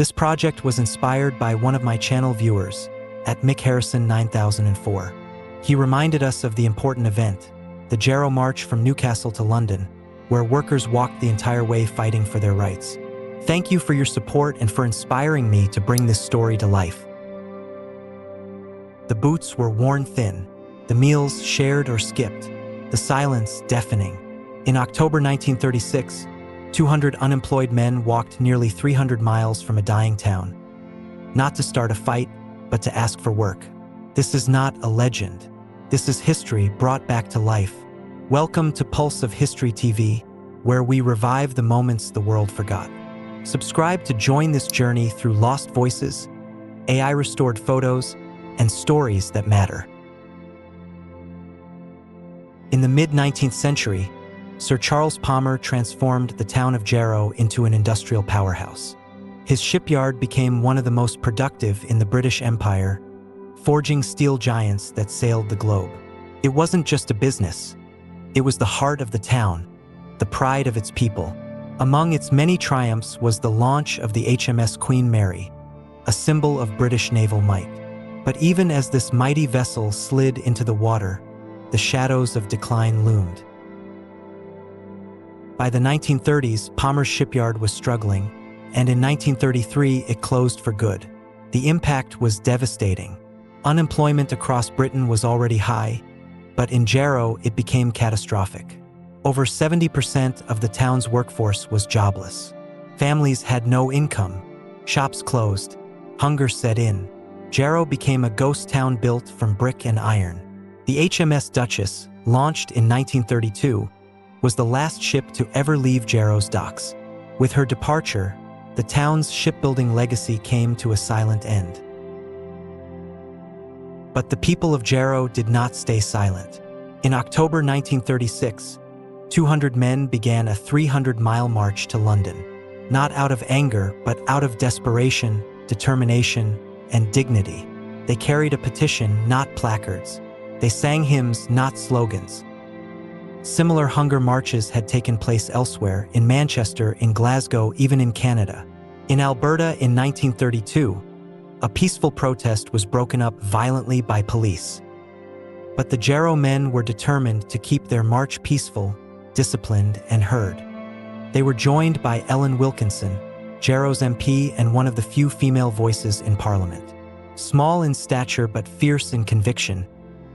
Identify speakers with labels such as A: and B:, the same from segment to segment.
A: This project was inspired by one of my channel viewers, at Mick Harrison 9004. He reminded us of the important event, the Jarrow March from Newcastle to London, where workers walked the entire way fighting for their rights. Thank you for your support and for inspiring me to bring this story to life. The boots were worn thin, the meals shared or skipped, the silence deafening. In October 1936, 200 unemployed men walked nearly 300 miles from a dying town. Not to start a fight, but to ask for work. This is not a legend. This is history brought back to life. Welcome to Pulse of History TV, where we revive the moments the world forgot. Subscribe to join this journey through lost voices, AI-restored photos, and stories that matter. In the mid-19th century, Sir Charles Palmer transformed the town of Jarrow into an industrial powerhouse. His shipyard became one of the most productive in the British Empire, forging steel giants that sailed the globe. It wasn't just a business. It was the heart of the town, the pride of its people. Among its many triumphs was the launch of the HMS Queen Mary, a symbol of British naval might. But even as this mighty vessel slid into the water, the shadows of decline loomed. By the 1930s, Palmer's shipyard was struggling, and in 1933 it closed for good. The impact was devastating. Unemployment across Britain was already high, but in Jarrow it became catastrophic. Over 70% of the town's workforce was jobless. Families had no income, shops closed, hunger set in. Jarrow became a ghost town built from brick and iron. The HMS Duchess, launched in 1932, was the last ship to ever leave Jarrow's docks. With her departure, the town's shipbuilding legacy came to a silent end. But the people of Jarrow did not stay silent. In October 1936, 200 men began a 300-mile march to London. Not out of anger, but out of desperation, determination, and dignity. They carried a petition, not placards. They sang hymns, not slogans. Similar hunger marches had taken place elsewhere, in Manchester, in Glasgow, even in Canada. In Alberta in 1932, a peaceful protest was broken up violently by police. But the Jarrow men were determined to keep their march peaceful, disciplined, and heard. They were joined by Ellen Wilkinson, Jarrow's MP and one of the few female voices in Parliament. Small in stature but fierce in conviction,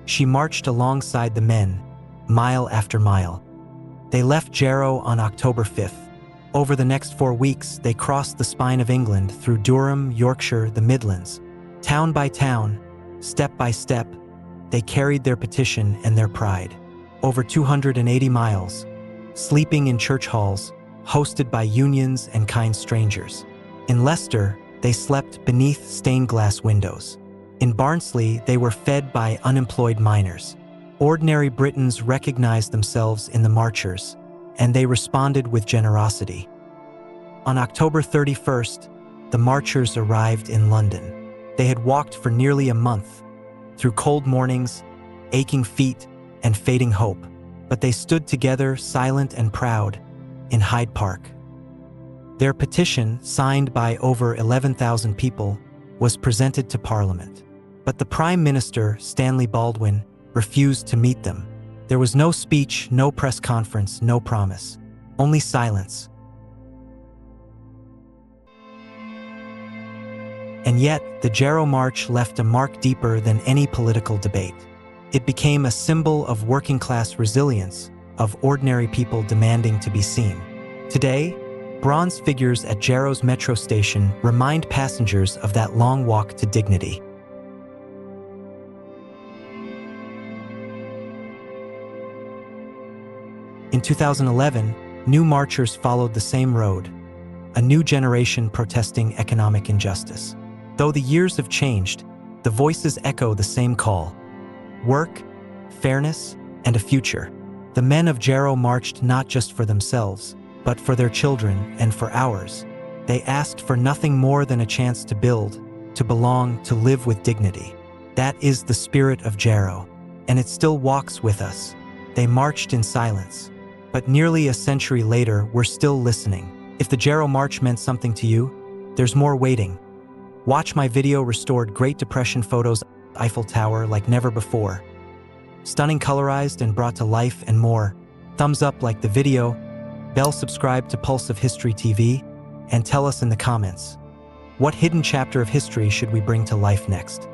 A: she marched alongside the men, mile after mile. They left Jarrow on October 5th. Over the next 4 weeks, they crossed the spine of England through Durham, Yorkshire, the Midlands. Town by town, step by step, they carried their petition and their pride. Over 280 miles, sleeping in church halls, hosted by unions and kind strangers. In Leicester, they slept beneath stained glass windows. In Barnsley, they were fed by unemployed miners. Ordinary Britons recognized themselves in the Marchers, and they responded with generosity. On October 31st, the Marchers arrived in London. They had walked for nearly a month, through cold mornings, aching feet, and fading hope, but they stood together, silent and proud, in Hyde Park. Their petition, signed by over 11,000 people, was presented to Parliament. But the Prime Minister, Stanley Baldwin, refused to meet them. There was no speech, no press conference, no promise, only silence. And yet, the Jarrow March left a mark deeper than any political debate. It became a symbol of working-class resilience, of ordinary people demanding to be seen. Today, bronze figures at Jarrow's metro station remind passengers of that long walk to dignity. In 2011, new marchers followed the same road, a new generation protesting economic injustice. Though the years have changed, the voices echo the same call: work, fairness, and a future. The men of Jarrow marched not just for themselves, but for their children and for ours. They asked for nothing more than a chance to build, to belong, to live with dignity. That is the spirit of Jarrow, and it still walks with us. They marched in silence, but nearly a century later, we're still listening. If the Jarrow March meant something to you, There's more waiting. Watch my video restored Great Depression photos of the Eiffel Tower like never before. Stunning colorized and brought to life and more. Thumbs up like the video, bell subscribe to Pulse of History TV, and tell us in the comments, what hidden chapter of history should we bring to life next?